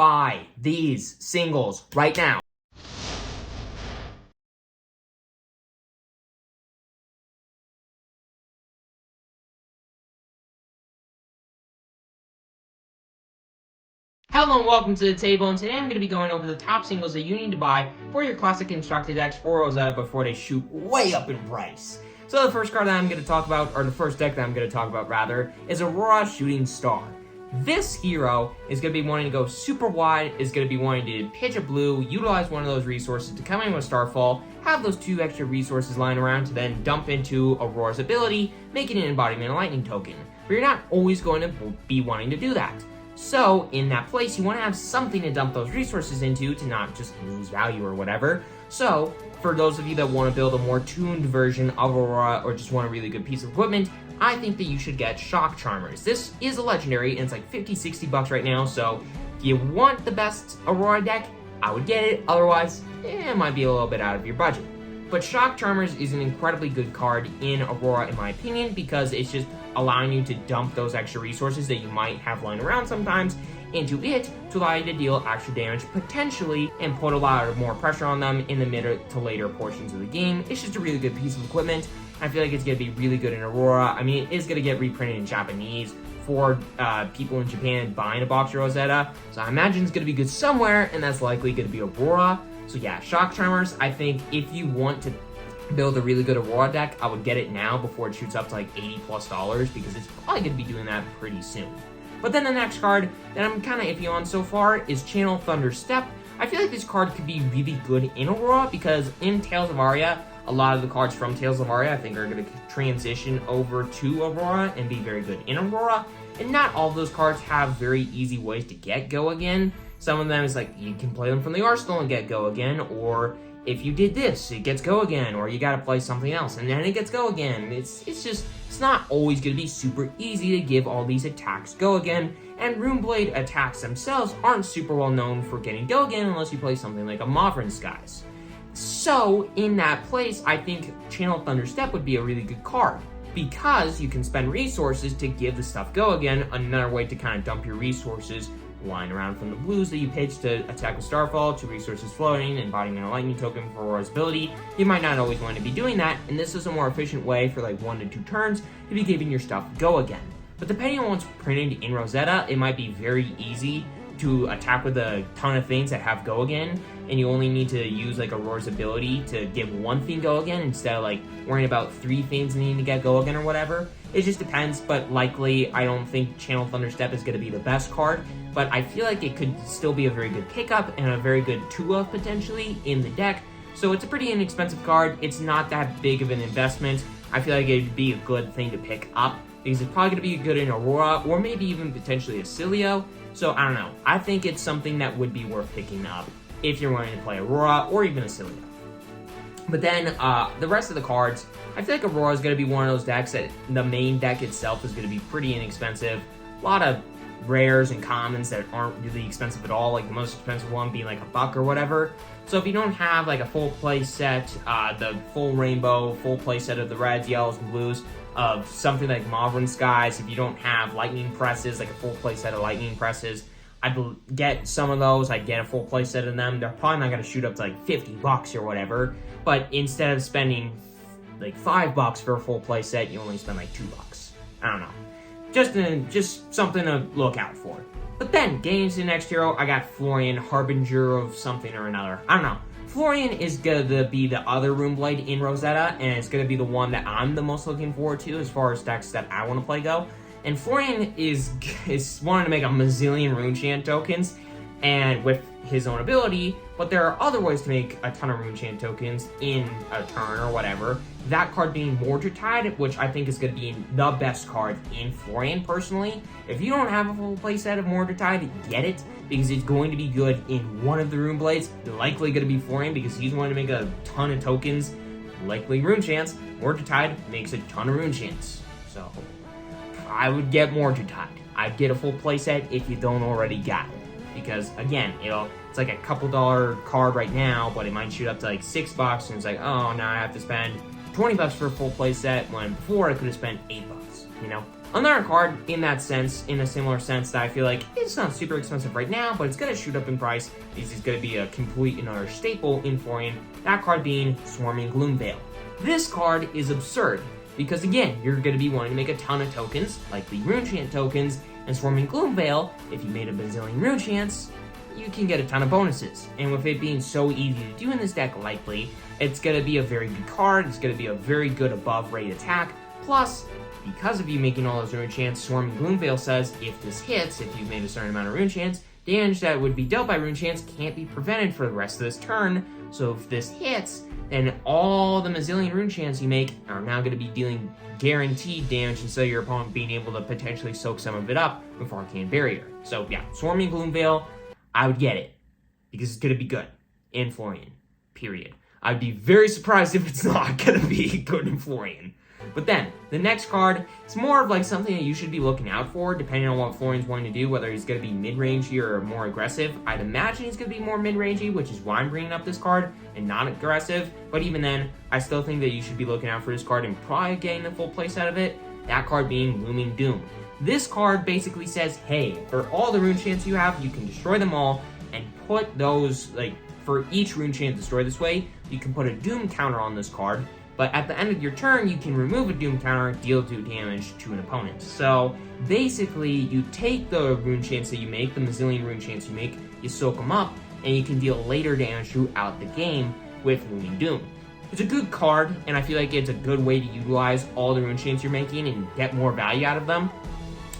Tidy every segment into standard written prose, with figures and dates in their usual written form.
buy these singles right now. Hello and welcome to the table, and today I'm going to be going over the top singles that you need to buy for your classic constructed decks for Rosetta before they shoot way up in price. So the first card that I'm going to talk about, or the first deck that I'm going to talk about rather, is Aurora Shooting Star. This hero is going to be wanting to go super wide, is going to be wanting to pitch a blue, utilize one of those resources to come in with Starfall, have those 2 extra resources lying around to then dump into Aurora's ability, making an embodiment of lightning token. But you're not always going to be wanting to do that. So, in that place, you want to have something to dump those resources into to not just lose value or whatever. So, for those of you that want to build a more tuned version of Aurora or just want a really good piece of equipment, I think that you should get Shock Charmers. This is a legendary, and it's like 50-60 bucks right now, so if you want the best Aurora deck, I would get it. Otherwise, it might be a little bit out of your budget. But Shock Charmers is an incredibly good card in Aurora, in my opinion, because it's just allowing you to dump those extra resources that you might have lying around sometimes into it to allow you to deal extra damage potentially and put a lot of more pressure on them in the mid to later portions of the game. It's just a really good piece of equipment. I feel like it's going to be really good in Aurora. I mean, it is going to get reprinted in Japanese for people in Japan buying a box of Rosetta. So I imagine it's going to be good somewhere, and that's likely going to be Aurora. So yeah, Shock Charmers, I think if you want to build a really good Aurora deck, I would get it now before it shoots up to like $80+ because it's probably going to be doing that pretty soon. But then the next card that I'm kind of iffy on so far is Channel Thunder Step. I feel like this card could be really good in Aurora because in Tales of Aria, a lot of the cards from Tales of Aria I think are going to transition over to Aurora and be very good in Aurora. And not all of those cards have very easy ways to get Go Again. Some of them is like you can play them from the arsenal and get Go Again, or if you did this, it gets Go Again, or you gotta play something else and then it gets Go Again. It's not always gonna be super easy to give all these attacks Go Again, and Runeblade attacks themselves aren't super well known for getting Go Again unless you play something like a Mauvrin Skies. So, in that place, I think Channel Thunder Step would be a really good card, because you can spend resources to give the stuff Go Again, another way to kind of dump your resources lying around from the blues that you pitch to attack with Starfall, 2 resources floating, embodiment a lightning token for Aurora's ability. You might not always want to be doing that, and this is a more efficient way for like 1 to 2 turns to be giving your stuff Go Again. But depending on what's printed in Rosetta, it might be very easy to attack with a ton of things that have Go Again, and you only need to use like Aurora's ability to give 1 thing Go Again instead of like worrying about 3 things needing to get Go Again or whatever. It just depends, but likely I don't think Channel Thunder Step is going to be the best card, but I feel like it could still be a very good pickup and a very good 2-of potentially in the deck. So it's a pretty inexpensive card. It's not that big of an investment. I feel like it'd be a good thing to pick up because it's probably going to be good in Aurora or maybe even potentially Oscilio. So I don't know. I think it's something that would be worth picking up if you're wanting to play Aurora or even Oscilio. But then the rest of the cards, I feel like Aurora is going to be one of those decks that the main deck itself is going to be pretty inexpensive. A lot of rares and commons that aren't really expensive at all, like the most expensive one being like $1 or whatever. So if you don't have like a full play set, the full rainbow, full play set of the reds, yellows, and blues of something like Mauvrin Skies, if you don't have lightning presses, like a full play set of lightning presses, I'd get some of those. I'd get a full play set of them. They're probably not going to shoot up to like $50 or whatever, but instead of spending like $5 for a full play set, you only spend like $2. I don't know. Just something to look out for. But then, getting into the next hero, I got Florian, Harbinger of something or another. I don't know. Florian is going to be the other Runeblade in Rosetta, and it's going to be the one that I'm the most looking forward to as far as decks that I want to play go. And Florian is wanting to make a mazillion Runechant tokens, and with his own ability, but there are other ways to make a ton of Runechant tokens in a turn or whatever. That card being Mordred, which I think is going to be the best card in Florian, personally. If you don't have a full playset of Mordred, get it, because it's going to be good in one of the Runeblades. Likely going to be Florian, because he's going to make a ton of tokens, likely Runechants. Mordred makes a ton of Runechants, so I would get Mordred. I'd get a full playset if you don't already got it. Because, again, it's like a couple dollar card right now, but it might shoot up to like $6, and it's like, oh, now I have to spend $20 for a full playset, when before I could have spent $8, you know? Another card in that sense, in a similar sense, that I feel like it's not super expensive right now, but it's going to shoot up in price, because it's going to be a complete another staple in Florian, that card being Swarming Gloomveil. This card is absurd, because again, you're going to be wanting to make a ton of tokens, likely Runechant tokens, and Swarming Gloomveil, if you made a bazillion Runechants, you can get a ton of bonuses. And with it being so easy to do in this deck, likely, it's going to be a very good card, it's going to be a very good above rate attack, plus, because of you making all those Runechants, Swarming Gloomveil says if this hits, if you've made a certain amount of Runechants, damage that would be dealt by Runechants can't be prevented for the rest of this turn. So if this hits, then all the mazillion Runechants you make are now going to be dealing guaranteed damage instead of your opponent being able to potentially soak some of it up with Arcane Barrier. So yeah, Swarming Gloomveil, I would get it, because it's going to be good in Florian, period. I'd be very surprised if it's not going to be good in Florian. But then, the next card is more of like something that you should be looking out for, depending on what Florian's wanting to do, whether he's going to be mid-rangey or more aggressive. I'd imagine he's going to be more mid-rangey, which is why I'm bringing up this card, and not aggressive. But even then, I still think that you should be looking out for this card and probably getting the full place out of it. That card being Looming Doom. This card basically says, hey, for all the Runechants you have, you can destroy them all, and put those, like, for each Runechant destroyed this way, you can put a Doom counter on this card. But at the end of your turn, you can remove a Doom counter, deal 2 damage to an opponent. So basically, you take the Runechants that you make, the mazillion Runechants you make, you soak them up, and you can deal later damage throughout the game with Looming Doom. It's a good card, and I feel like it's a good way to utilize all the Runechants you're making and get more value out of them.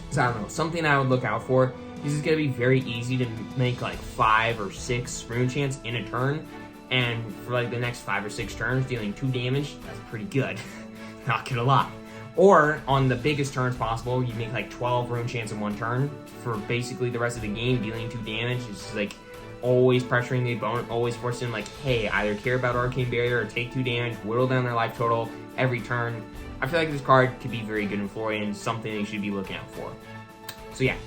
So I don't know, something I would look out for. This is going to be very easy to make like 5 or 6 Runechants in a turn. And for like the next 5 or 6 turns, dealing 2 damage, that's pretty good. Not gonna lie. Or, on the biggest turns possible, you make like 12 Runechants in one turn. For basically the rest of the game, dealing 2 damage. It's just like always pressuring the opponent, always forcing them like, hey, either care about Arcane Barrier or take 2 damage, whittle down their life total every turn. I feel like this card could be very good in Florian and something you should be looking out for. So yeah,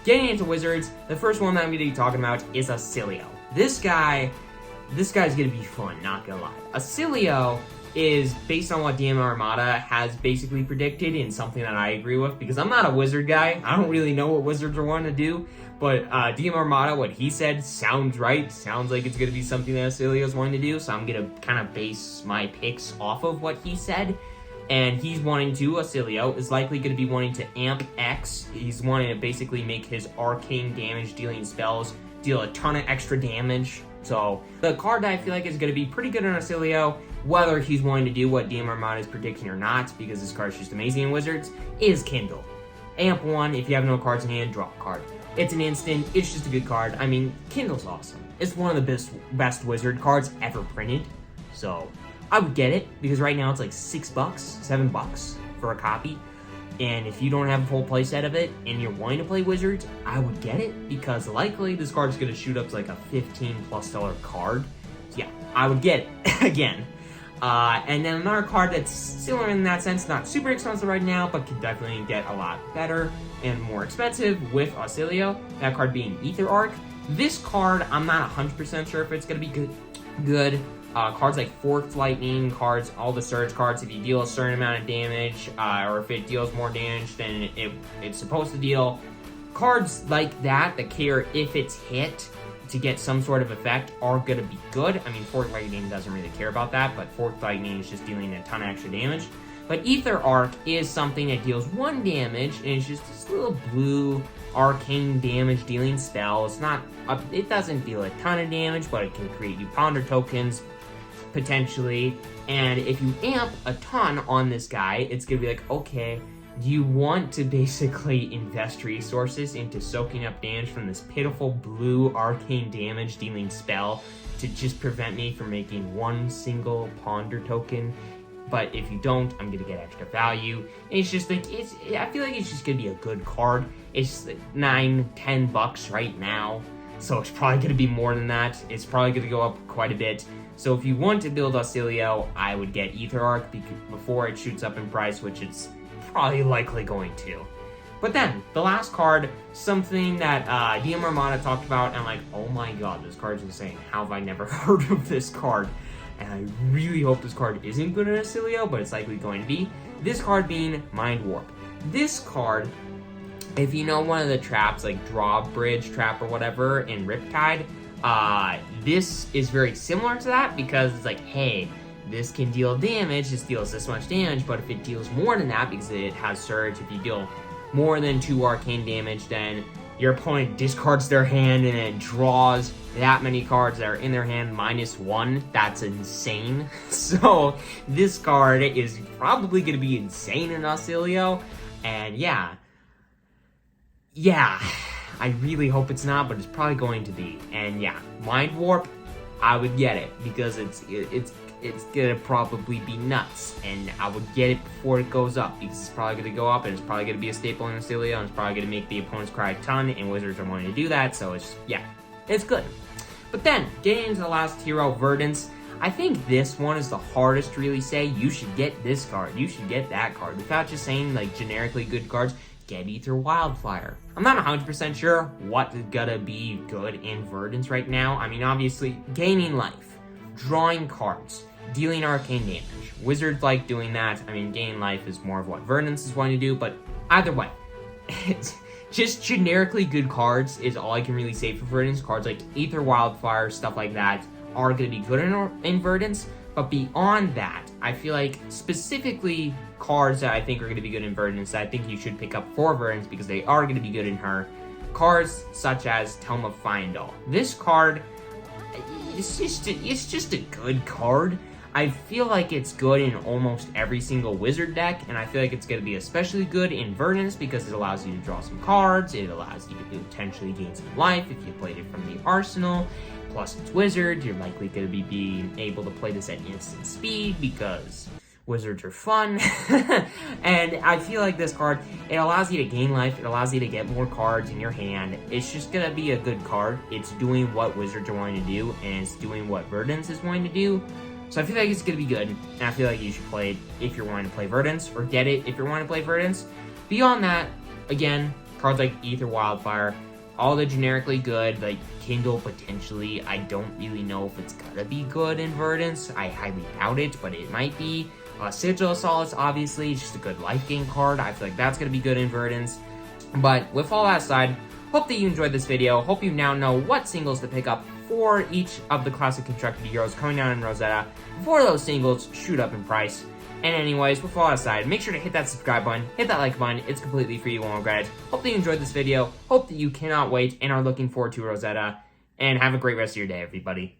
getting into Wizards, the first one that I'm going to be talking about is Oscilio. This guy's gonna be fun, not gonna lie. Oscilio is based on what DM Armada has basically predicted, and something that I agree with, because I'm not a wizard guy. I don't really know what wizards are wanting to do, but DM Armada, what he said sounds right. Sounds like it's gonna be something that Oscilio's wanting to do, so I'm gonna kind of base my picks off of what he said. And he's wanting to, Oscilio, is likely going to be wanting to amp X. He's wanting to basically make his arcane damage dealing spells deal a ton of extra damage. So, the card that I feel like is going to be pretty good on Oscilio, whether he's wanting to do what DM Armada is predicting or not, because this card's just amazing in Wizards, is Kindle. Amp 1, if you have no cards in hand, draw a card. It's an instant, it's just a good card. I mean, Kindle's awesome. It's one of the best Wizard cards ever printed. So, I would get it, because right now it's like $6, $7 for a copy. And if you don't have a full playset of it, and you're wanting to play Wizards, I would get it, because likely this card's going to shoot up to like a $15+ card. So yeah, I would get it, again. And then another card that's similar in that sense, not super expensive right now, but could definitely get a lot better and more expensive with Oscilio, that card being Aether Arc. This card, I'm not 100% sure if it's going to be good. Cards like Forked Lightning, cards, all the Surge cards, if you deal a certain amount of damage, or if it deals more damage than it's supposed to deal. Cards like that care if it's hit to get some sort of effect are going to be good. I mean, Forked Lightning doesn't really care about that, but Forked Lightning is just dealing a ton of extra damage. But Aether Arc is something that deals 1 damage, and it's just this little blue arcane damage dealing spell. It's not, it doesn't deal a ton of damage, but it can create you Ponder tokens, potentially, and if you amp a ton on this guy, it's gonna be like, okay, do you want to basically invest resources into soaking up damage from this pitiful blue arcane damage dealing spell to just prevent me from making 1 single Ponder token? But if you don't, I'm gonna get extra value. And it's just like, I feel like it's just gonna be a good card. It's like $9-10 right now, so it's probably gonna be more than that. It's probably gonna go up quite a bit. So if you want to build Oscilio, I would get Aether Arc before it shoots up in price, which it's probably likely going to. But then, the last card, something that DM Armada talked about, and I'm like, oh my god, this card's insane. How have I never heard of this card? And I really hope this card isn't good in Oscilio, but it's likely going to be. This card being Mind Warp. This card, if you know one of the traps, like Drawbridge Trap or whatever in Riptide, this is very similar to that because it's like, hey, this can deal damage, this deals this much damage, but if it deals more than that, because it has Surge, if you deal more than 2 arcane damage, then your opponent discards their hand and then draws that many cards that are in their hand -1. That's insane. So this card is probably going to be insane in Oscilio, and yeah, I really hope it's not, but it's probably going to be. And yeah, Mind Warp, I would get it because it's gonna probably be nuts, and I would get it before it goes up because it's probably gonna go up, and it's probably gonna be a staple in Oscilio, and it's probably gonna make the opponents cry a ton, and Wizards are wanting to do that, so it's good. But then, getting into the last hero, Verdance, I think this one is the hardest to really say, you should get this card, you should get that card, without just saying, like, generically good cards. Get Ether Wildfire. I'm not 100% sure what is gonna be good in Verdance right now. I mean, obviously, gaining life, drawing cards, dealing arcane damage. Wizards like doing that. I mean, gaining life is more of what Verdance is wanting to do, but either way, just generically good cards is all I can really say for Verdance. Cards like Ether Wildfire, stuff like that, are going to be good in Verdance, but beyond that, I feel like specifically cards that I think are going to be good in Verdance that I think you should pick up for Verdance because they are going to be good in her. Cards such as Tome of Fyendal. This card, it's just a good card. I feel like it's good in almost every single Wizard deck, and I feel like it's going to be especially good in Verdance because it allows you to draw some cards, it allows you to potentially gain some life if you played it from the arsenal. Plus it's Wizard, you're likely going to be being able to play this at instant speed because Wizards are fun. And I feel like this card, it allows you to gain life, it allows you to get more cards in your hand. It's just going to be a good card. It's doing what Wizards are wanting to do, and it's doing what Verdance is wanting to do. So I feel like it's going to be good, and I feel like you should play it if you're wanting to play Verdance, or get it if you're wanting to play Verdance. Beyond that, again, cards like Ether Wildfire, all the generically good, like Kindle potentially. I don't really know if it's going to be good in Verdance. I highly doubt it, but it might be. Sigil of Solace, obviously, it's just a good life gain card. I feel like that's going to be good in Verdance. But with all that aside, hope that you enjoyed this video. Hope you now know what singles to pick up for each of the classic constructed heroes coming down in Rosetta before those singles shoot up in price. And anyways, with all that aside, make sure to hit that subscribe button, hit that like button, it's completely free, you won't regret it. Hope that you enjoyed this video, hope that you cannot wait and are looking forward to Rosetta, and have a great rest of your day, everybody.